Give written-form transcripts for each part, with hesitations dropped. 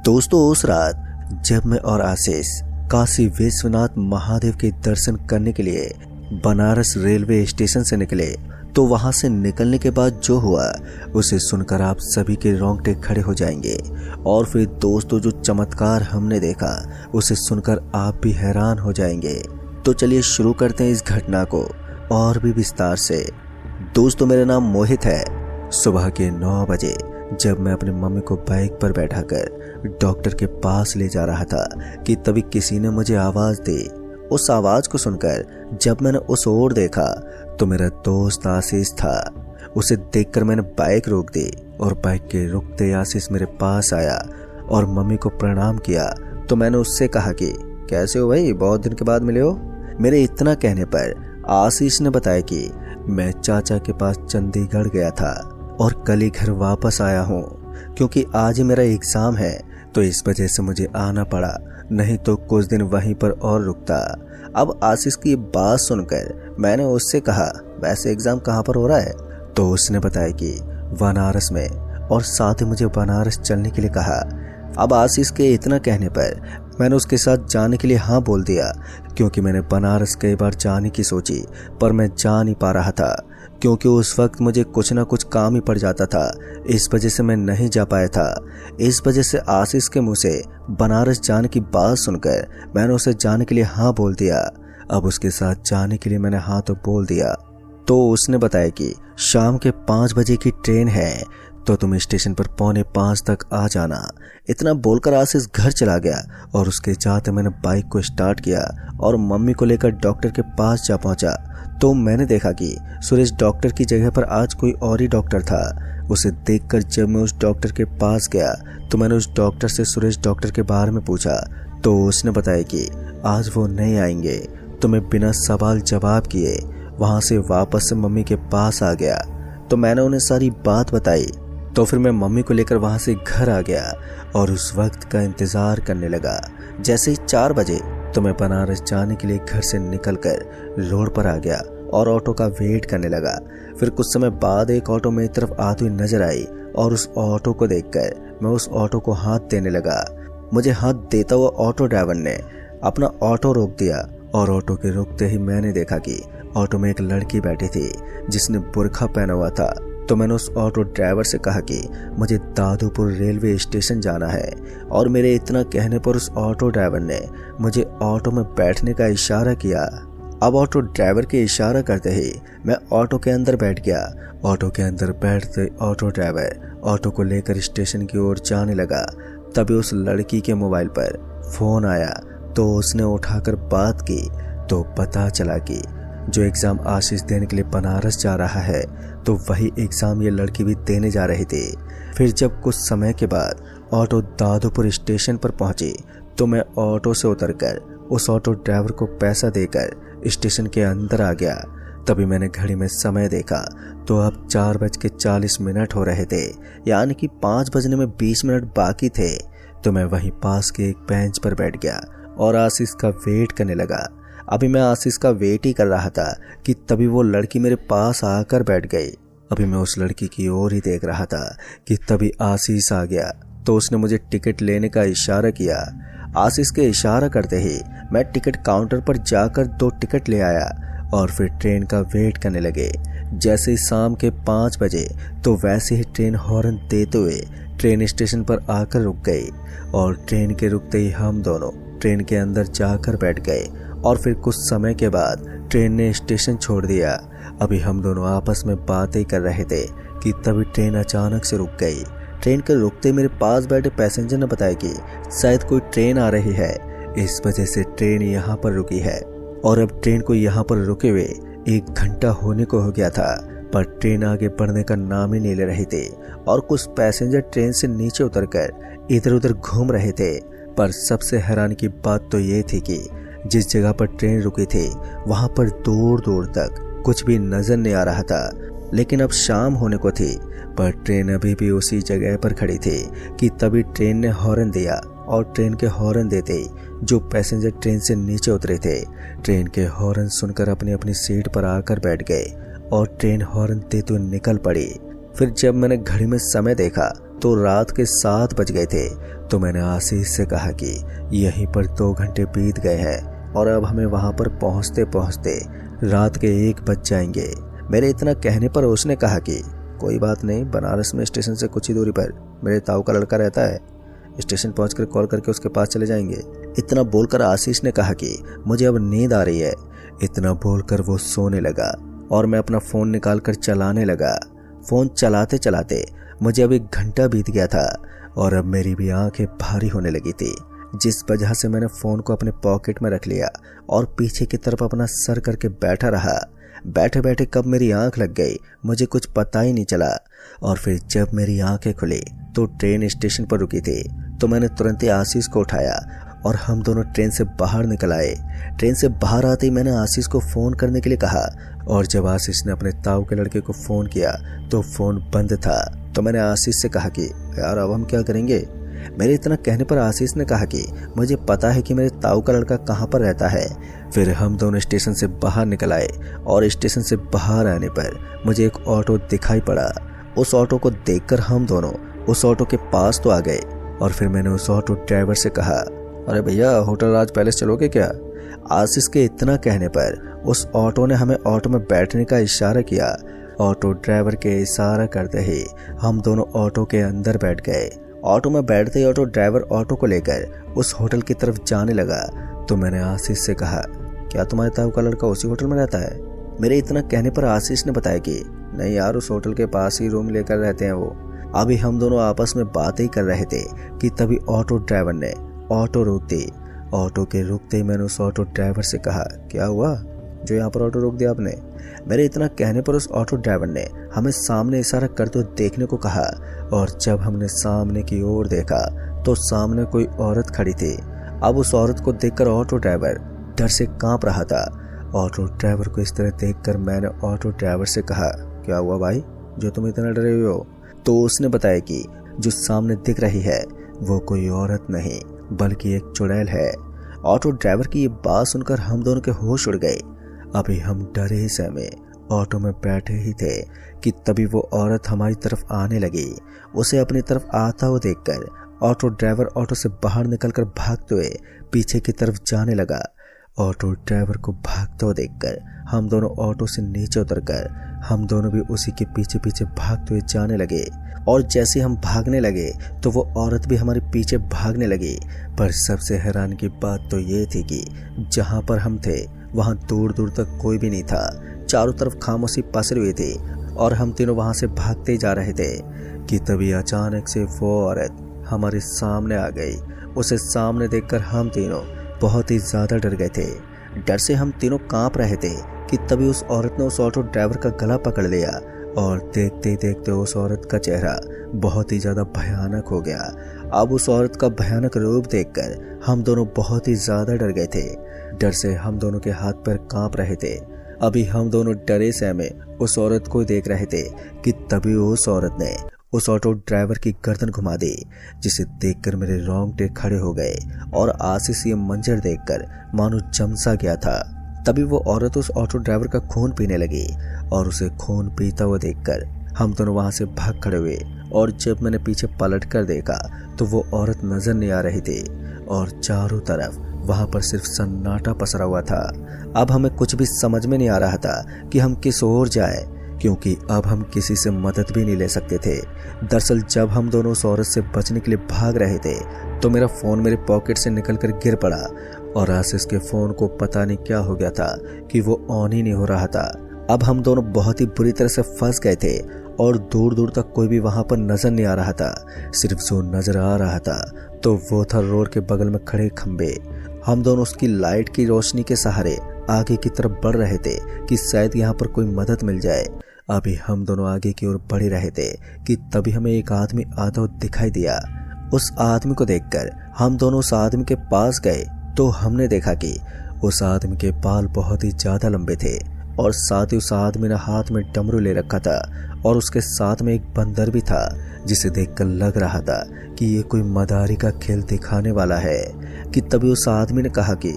दोस्तों, उस रात जब मैं और आशीष काशी विश्वनाथ महादेव के दर्शन करने के लिए बनारस रेलवे स्टेशन से निकले, तो वहां से निकलने के बाद जो हुआ उसे सुनकर आप सभी के रोंगटे खड़े हो जाएंगे। और फिर दोस्तों, जो चमत्कार हमने देखा उसे सुनकर आप भी हैरान हो जाएंगे। तो चलिए शुरू करते हैं इस घटना को और भी विस्तार से। दोस्तों, मेरा नाम मोहित है। सुबह के 9 बजे जब मैं अपनी मम्मी को बाइक पर बैठाकर डॉक्टर के पास ले जा रहा था कि तभी किसी ने मुझे आवाज दी। उस आवाज को सुनकर जब मैंने उस ओर देखा तो मेरा दोस्त आशीष था। उसे देखकर मैंने बाइक रोक दी और बाइक के रुकते आशीष मेरे पास आया और मम्मी को प्रणाम किया। तो मैंने उससे कहा कि कैसे हो भाई, बहुत दिन के बाद मिले हो। मेरे इतना कहने पर आशीष ने बताया कि मैं चाचा के पास चंडीगढ़ गया था और कल ही घर वापस आया हूँ, क्योंकि आज ही मेरा एग्जाम है, तो इस वजह से मुझे आना पड़ा, नहीं तो कुछ दिन वहीं पर और रुकता। अब आशीष की बात सुनकर मैंने उससे कहा, वैसे एग्जाम कहाँ पर हो रहा है? तो उसने बताया कि बनारस में, और साथ ही मुझे बनारस चलने के लिए कहा। अब आशीष के इतना कहने पर मैंने उसके साथ जाने के लिए हाँ बोल दिया, क्योंकि मैंने बनारस कई बार जाने की सोची पर मैं जा नहीं पा रहा था, क्योंकि उस वक्त मुझे कुछ ना कुछ काम ही पड़ जाता था। इस वजह से मैं नहीं जा पाया था। इस वजह से आशीष के मुंह से बनारस जाने की बात सुनकर मैंने उसे जाने के लिए हाँ बोल दिया। अब उसके साथ जाने के लिए मैंने हाँ तो बोल दिया। तो उसने बताया कि शाम के 5 बजे की ट्रेन है, तो तुम स्टेशन पर 4:45 तक आ जाना। इतना बोलकर आशीष घर चला गया और उसके जाते मैंने बाइक को स्टार्ट किया और मम्मी को लेकर डॉक्टर के पास जा पहुंचा। तो मैंने देखा कि सुरेश डॉक्टर की जगह पर आज कोई और ही डॉक्टर था। उसे देखकर जब मैं उस डॉक्टर के पास गया तो मैंने उस डॉक्टर से सुरेश डॉक्टर के बारे में पूछा। तो उसने बताया कि आज वो नहीं आएंगे। तो मैं बिना सवाल जवाब किए वहां से वापस से मम्मी के पास आ गया। तो मैंने उन्हें सारी बात बताई। तो फिर मैं मम्मी को लेकर वहां से घर आ गया और उस वक्त का इंतजार करने लगा। जैसे ही 4 बजे तो मैं बनारस जाने के लिए घर से निकलकर रोड पर आ गया और ऑटो का वेट करने लगा। फिर कुछ समय बाद एक ऑटो मेरी तरफ आती हुई नजर आई और उस ऑटो को देखकर मैं उस ऑटो को हाथ देने लगा। मुझे हाथ देता हुआ ऑटो ड्राइवर ने अपना ऑटो रोक दिया और ऑटो के रुकते ही मैंने देखा कि ऑटो में एक लड़की बैठी थी जिसने बुर्खा पहना हुआ था। तो मैंने उस ऑटो ड्राइवर से कहा कि मुझे दादूपुर रेलवे स्टेशन जाना है, और मेरे इतना कहने पर उस ऑटो ड्राइवर ने मुझे ऑटो में बैठने का इशारा किया। अब ऑटो ड्राइवर के इशारा करते ही मैं ऑटो के अंदर बैठ गया। ऑटो के अंदर बैठते ऑटो ड्राइवर ऑटो को लेकर स्टेशन की ओर जाने लगा। तभी उस लड़की के मोबाइल पर फोन आया, तो उसने उठाकर बात की। तो पता चला कि जो एग्जाम आशीष देने के लिए बनारस जा रहा है, तो वही एग्जाम ये लड़की भी देने जा रही थी। फिर जब कुछ समय के बाद ऑटो दादूपुर स्टेशन पर पहुंची, तो मैं ऑटो से उतरकर उस ऑटो ड्राइवर को पैसा देकर स्टेशन के अंदर आ गया। तभी मैंने घड़ी में समय देखा, तो अब 4:40 हो रहे थे, यानी कि 5 बजने में 20 मिनट बाकी थे। तो मैं वहीं पास के एक बेंच पर बैठ गया और आशीष का वेट करने लगा। अभी मैं आशीष का वेट ही कर रहा था कि तभी वो लड़की मेरे पास आकर बैठ गई। अभी मैं उस लड़की की ओर ही देख रहा था कि तभी आशीष आ गया। तो उसने मुझे टिकट लेने का इशारा किया। आशीष के इशारा करते ही मैं टिकट काउंटर पर जाकर 2 टिकट ले आया और फिर ट्रेन का वेट करने लगे। जैसे ही शाम के 5 बजे तो वैसे ही ट्रेन हॉर्न देते हुए ट्रेन स्टेशन पर आकर रुक गई, और ट्रेन के रुकते ही हम दोनों ट्रेन के अंदर जाकर बैठ गए। और फिर कुछ समय के बाद ट्रेन ने स्टेशन छोड़ दिया। अभी हम दोनों आपस में बातें कर रहे थे कि तभी ट्रेन अचानक से रुक गई। ट्रेन के रुकते मेरे पास बैठे पैसेंजर ने बताया कि शायद कोई ट्रेन आ रही है, इस वजह से ट्रेन यहाँ पर रुकी है। और अब ट्रेन को यहाँ पर रुके हुए 1 घंटा होने को हो गया था, पर ट्रेन आगे बढ़ने का नाम ही नहीं ले रही थी। और कुछ पैसेंजर ट्रेन से नीचे उतरकर इधर उधर घूम रहे थे। पर सबसे हैरान की बात तो ये थी कि जिस जगह पर ट्रेन रुकी थी वहां पर दूर दूर तक कुछ भी नजर नहीं आ रहा था। लेकिन अब शाम होने को थी, पर ट्रेन अभी भी उसी जगह पर खड़ी थी कि तभी ट्रेन ने हॉर्न दिया। और ट्रेन के हॉर्न देते ही जो पैसेंजर ट्रेन से नीचे उतरे थे, ट्रेन के हॉर्न सुनकर अपनी अपनी सीट पर आकर बैठ गए और ट्रेन हॉर्न देते हुए निकल पड़ी। फिर जब मैंने घड़ी में समय देखा तो रात के 7 बज गए थे। तो मैंने आशीष से कहा कि यहीं पर 2 घंटे बीत गए हैं और अब हमें वहां पर पहुंचते पहुंचते रात के 1 बज जाएंगे। मेरे इतना कहने पर उसने कहा कि कोई बात नहीं, बनारस में स्टेशन से कुछ ही दूरी पर मेरे ताऊ का लड़का रहता है, स्टेशन पहुंचकर कॉल करके उसके पास चले जाएंगे। इतना बोलकर आशीष ने कहा कि मुझे अब नींद आ रही है। इतना बोलकर वो सोने लगा और मैं अपना फोन निकाल कर चलाने लगा। फोन चलाते चलाते मुझे अब 1 घंटा बीत गया था और अब मेरी भी आंखें भारी होने लगी थी, जिस वजह से मैंने फोन को अपने पॉकेट में रख लिया और पीछे की तरफ अपना सर करके बैठा रहा। बैठे बैठे कब मेरी आंख लग गई मुझे कुछ पता ही नहीं चला। और फिर जब मेरी आंखें खुली तो ट्रेन स्टेशन पर रुकी थी। तो मैंने तुरंत ही आशीष को उठाया और हम दोनों ट्रेन से बाहर निकल आए। ट्रेन से बाहर आते ही मैंने आशीष को फ़ोन करने के लिए कहा और जब आशीष ने अपने ताऊ के लड़के को फ़ोन किया तो फ़ोन बंद था। तो मैंने आशीष से कहा कि यार अब हम क्या करेंगे। मेरे इतना कहने पर आशीष ने कहा कि मुझे पता है कि मेरे ताऊ का लड़का कहाँ पर रहता है। फिर हम दोनों स्टेशन से बाहर निकल आए और स्टेशन से बाहर आने पर मुझे एक ऑटो दिखाई पड़ा। उस ऑटो को देखकर हम दोनों उस ऑटो के पास तो आ गए और फिर मैंने उस ऑटो ड्राइवर से कहा, अरे भैया होटल राज पैलेस चलोगे क्या। आशीष के इतना कहने पर उस ऑटो ने हमें ऑटो में बैठने का इशारा किया। ऑटो ड्राइवर के इशारा करते ही हम दोनों ऑटो के अंदर बैठ गए। ऑटो में बैठते ही ऑटो ड्राइवर ऑटो को लेकर उस होटल की तरफ जाने लगा। तो मैंने आशीष से कहा, क्या तुम्हारे ताऊ का लड़का उसी होटल में रहता है। मेरे इतना कहने पर आशीष ने बताया कि नहीं यार, उस होटल के पास ही रूम लेकर रहते हैं वो। अभी हम दोनों आपस में बातें कर रहे थे कि तभी ऑटो ड्राइवर ने ऑटो रोक दी। ऑटो के रुकते ही मैंने उस ऑटो ड्राइवर से कहा, क्या हुआ जो यहाँ पर ऑटो रोक दिया आपने। मेरे इतना कहने पर उस ऑटो ड्राइवर ने हमें सामने इशारा करते हुए देखने को कहा और जब हमने सामने की ओर देखा तो सामने कोई औरत खड़ी थी। अब उस औरत को देखकर ऑटो ड्राइवर डर से कांप रहा था। ऑटो ड्राइवर को इस तरह देखकर मैंने ऑटो ड्राइवर से कहा, क्या हुआ भाई जो तुम इतना डरे हुए हो। तो उसने बताया कि जो सामने दिख रही है वो कोई औरत नहीं बल्कि एक चुड़ैल है। ऑटो ड्राइवर की ये बात सुनकर हम दोनों के होश उड़ गए। अभी हम डरे ही सहमे ऑटो में बैठे ही थे कि तभी वो औरत हमारी तरफ आने लगी। उसे अपनी तरफ आता हुआ देखकर ऑटो ड्राइवर ऑटो से बाहर निकलकर भागते हुए पीछे की तरफ जाने लगा। ऑटो ड्राइवर को भागते हुए देखकर हम दोनों ऑटो से नीचे उतरकर हम दोनों भी उसी के पीछे पीछे भागते हुए जाने लगे। और जैसे हम भागने लगे तो वो औरत भी हमारे पीछे भागने लगी। पर सबसे हैरान की बात तो ये थी कि जहाँ पर हम थे वहाँ दूर दूर तक कोई भी नहीं था। चारों तरफ खामोशी पसरी हुई थी और हम तीनों वहाँ से भागते जा रहे थे कि तभी अचानक से वो औरत हमारे सामने आ गई। उसे सामने देखकर हम तीनों बहुत ही ज़्यादा डर गए थे। डर से हम तीनों कांप रहे थे कि तभी उस औरत ने उस ऑटो ड्राइवर का गला पकड़ लिया और देखते ही देखते उस औरत का चेहरा बहुत ही ज़्यादा भयानक हो गया। अब उस औरत का भयानक रूप देखकर हम दोनों बहुत ही ज़्यादा डर गए थे। डर से हम दोनों के हाथ पैर कांप रहे थे। अभी हम दोनों डरे सहमे उस औरत को देख रहे थे कि तभी उस औरत ने उस ऑटो ड्राइवर की गर्दन घुमा दी, जिसे देखकर मेरे रोंगटे खड़े हो गए और आशीष ये मंजर देखकर मानो जमसा गया था। तभी वो औरत उस ऑटो ड्राइवर का खून पीने लगी और उसे खून पीता हुआ देखकर हम दोनों वहां से भाग खड़े हुए। और जब मैंने पीछे पलट कर देखा तो वो औरत नजर नहीं आ रही थी और चारों तरफ वहां पर सिर्फ सन्नाटा पसरा हुआ था। अब हमें कुछ भी समझ में नहीं आ रहा था कि हम किस ओर जाएं, क्योंकि अब हम किसी से मदद भी नहीं ले सकते थे। दरअसल जब हम दोनों उस औरत से बचने के लिए भाग रहे थे तो मेरा फ़ोन मेरे पॉकेट से निकलकर गिर पड़ा और आशीष के फ़ोन को पता नहीं क्या हो गया था कि वो ऑन ही नहीं हो रहा था। अब हम दोनों बहुत ही बुरी तरह से फंस गए थे और दूर दूर तक कोई भी वहाँ पर नज़र नहीं आ रहा था। सिर्फ जो नज़र आ रहा था तो वो था रोड के बगल में खड़े खंबे। हम दोनों उसकी लाइट की रोशनी के सहारे आगे की तरफ बढ़ रहे थे कि शायद यहाँ पर कोई मदद मिल जाए। अभी हम दोनों आगे की ओर बढ़ रहे थे कि तभी हमें एक आदमी आता हुआ दिखाई दिया। उस आदमी को देखकर हम दोनों उस आदमी के पास गए तो हमने देखा कि उस आदमी के बाल बहुत ही ज्यादा लंबे थे और साथ ही उस आदमी ने हाथ में डमरू ले रखा था और उसके साथ में एक बंदर भी था, जिसे देखकर लग रहा था कि ये कोई मदारी का खेल दिखाने वाला है। कि तभी उस आदमी ने कहा कि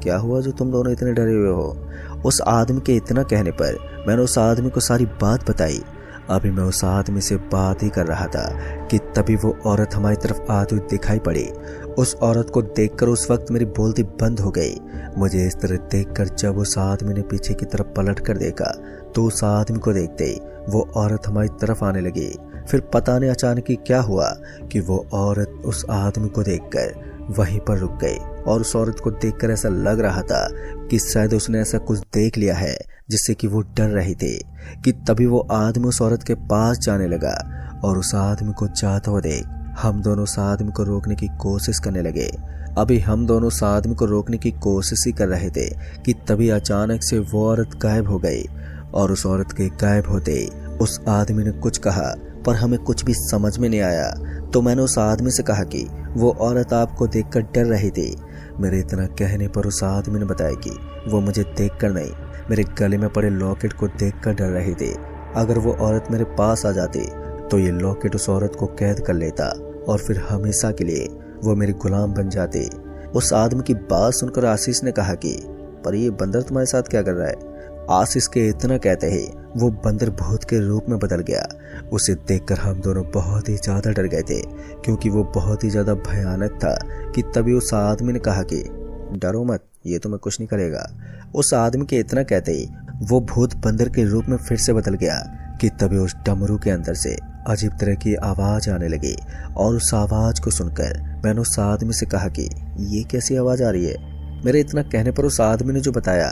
क्या हुआ जो तुम दोनों इतने डरे हुए हो। उस आदमी के इतना कहने पर मैंने उस आदमी को सारी बात बताई। अभी मैं उस आदमी से बात ही कर रहा था कि तभी वो औरत हमारी तरफ आती हुई दिखाई पड़ी। उस औरत को देखकर उस वक्त मेरी बोलती बंद हो गई। मुझे इस तरह देखकर जब उस आदमी ने पीछे की तरफ पलट कर देखा तो उस आदमी को देखते ही वो औरत हमारी तरफ आने लगी। फिर पता नहीं अचानक ही क्या हुआ कि वो औरत उस आदमी को देखकर वहीं पर रुक गई और उस औरत को देखकर ऐसा लग रहा था कि शायद उसने ऐसा कुछ देख लिया है जिससे कि वो डर रही थी। कि तभी वो आदमी उस औरत के पास जाने लगा और उस आदमी को जाता हुआ देख हम दोनों उस आदमी को रोकने की कोशिश करने लगे। अभी हम दोनों उस आदमी को रोकने की कोशिश ही कर रहे थे कि तभी अचानक से वो औरत गायब हो गई और उस औरत के गायब होते उस आदमी ने कुछ कहा पर हमें कुछ भी समझ में नहीं आया। तो मैंने उस आदमी से कहा कि वो औरत आपको देखकर डर रही थी। मेरे इतना कहने पर उस आदमी ने बताया कि वो मुझे देखकर नहीं, मेरे गले में पड़े लॉकेट को देखकर डर रही थी। अगर वो औरत मेरे पास आ जाती तो ये लॉकेट उस औरत को कैद कर लेता और फिर हमेशा के लिए वो मेरी गुलाम बन जाती। उस आदमी की बात सुनकर आशीष ने कहा कि पर ये बंदर तुम्हारे साथ क्या कर रहा है? आशीष के इतना कहते ही वो बंदर भूत के रूप में बदल गया। उसे देखकर हम दोनों बहुत ही ज्यादा डर गए थे क्योंकि वो बहुत ही ज्यादा भयानक था। कि तभी उस आदमी ने कहा कि डरो मत, ये तुम्हें कुछ नहीं करेगा। उस आदमी के इतना कहते ही वो भूत बंदर के रूप में फिर से बदल गया। कि तभी उस डमरू के अंदर से अजीब तरह की आवाज आने लगी और उस आवाज को सुनकर मैंने उस आदमी से कहा कि ये कैसी आवाज आ रही है? मेरे इतना कहने पर उस आदमी ने जो बताया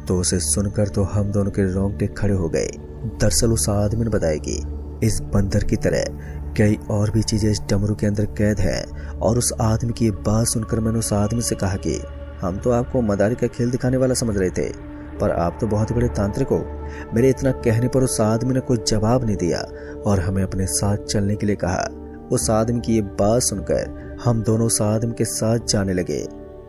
तो उसे सुनकर तो हम दोनों के रोंगटे खड़े हो गए। दरअसल उस आदमी ने बताया कि इस बंदर की तरह कई और भी चीजें इस डमरू के अंदर कैद है। और उस आदमी की ये बात सुनकर मैंने उस आदमी से कहा कि हम तो आपको मदारी का खेल दिखाने वाला समझ रहे थे पर आप तो बहुत बड़े तांत्रिक हो। मेरे इतना कहने पर उस आदमी ने कोई जवाब नहीं दिया और हमें अपने साथ चलने के लिए कहा। उस आदमी की ये बात सुनकर हम दोनों उस आदमी के साथ जाने लगे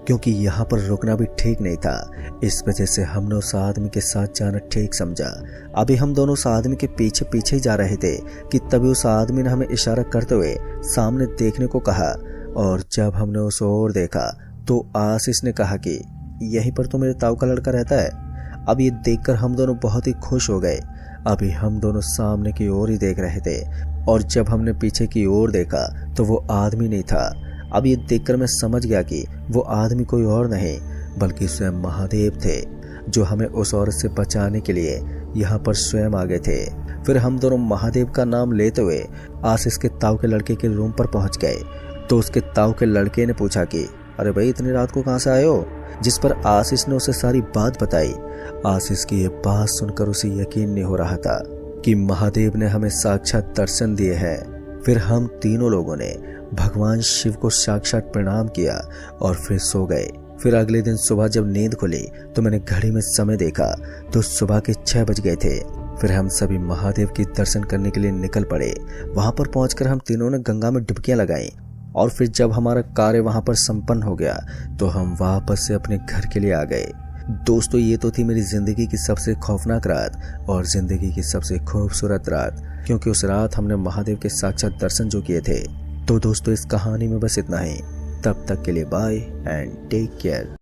क्योंकि यहाँ पर रुकना भी ठीक नहीं था। इस वजह से हमने उस आदमी के साथ जाना ठीक समझा। अभी हम दोनों उस आदमी के पीछे पीछे ही जा रहे थे कि तभी उस आदमी ने हमें इशारा करते हुए सामने देखने को कहा। और जब हमने उस ओर देखा तो आशीष ने कहा कि यहीं पर तो मेरे ताऊ का लड़का रहता है। अब ये देखकर हम दोनों बहुत ही खुश हो गए। अभी हम दोनों सामने की ओर ही देख रहे थे और जब हमने पीछे की ओर देखा तो वो आदमी नहीं था। अब ये देखकर मैं समझ गया कि वो आदमी कोई और नहीं बल्कि स्वयं महादेव थे जो हमें उस औरत से बचाने के लिए यहाँ पर स्वयं आ गए थे। फिर हम दोनों महादेव का नाम लेते हुए आशीष के ताऊ के लड़के के रूम पर पहुंच गए। तो उसके ताऊ के लड़के ने पूछा कि अरे भाई इतनी रात को कहाँ से आए हो? जिस पर आशीष ने उसे सारी बात बताई। आशीष की ये बात सुनकर उसे यकीन नहीं हो रहा था कि महादेव ने हमें साक्षात दर्शन दिए हैं। फिर हम तीनों लोगों ने भगवान शिव को साक्षात प्रणाम किया और फिर सो गए। फिर अगले दिन सुबह जब नींद खुली तो मैंने घड़ी में समय देखा तो सुबह के 6 बज गए थे। फिर हम सभी महादेव के दर्शन करने के लिए निकल पड़े। वहां पर पहुंचकर हम तीनों ने गंगा में डुबकियां लगाई और फिर जब हमारा कार्य वहां पर संपन्न हो गया तो हम वापस से अपने घर के लिए आ गए। दोस्तों ये तो थी मेरी जिंदगी की सबसे खौफनाक रात और जिंदगी की सबसे खूबसूरत रात क्योंकि उस रात हमने महादेव के साक्षात दर्शन जो किए थे। तो दोस्तों इस कहानी में बस इतना ही। तब तक के लिए बाय एंड टेक केयर।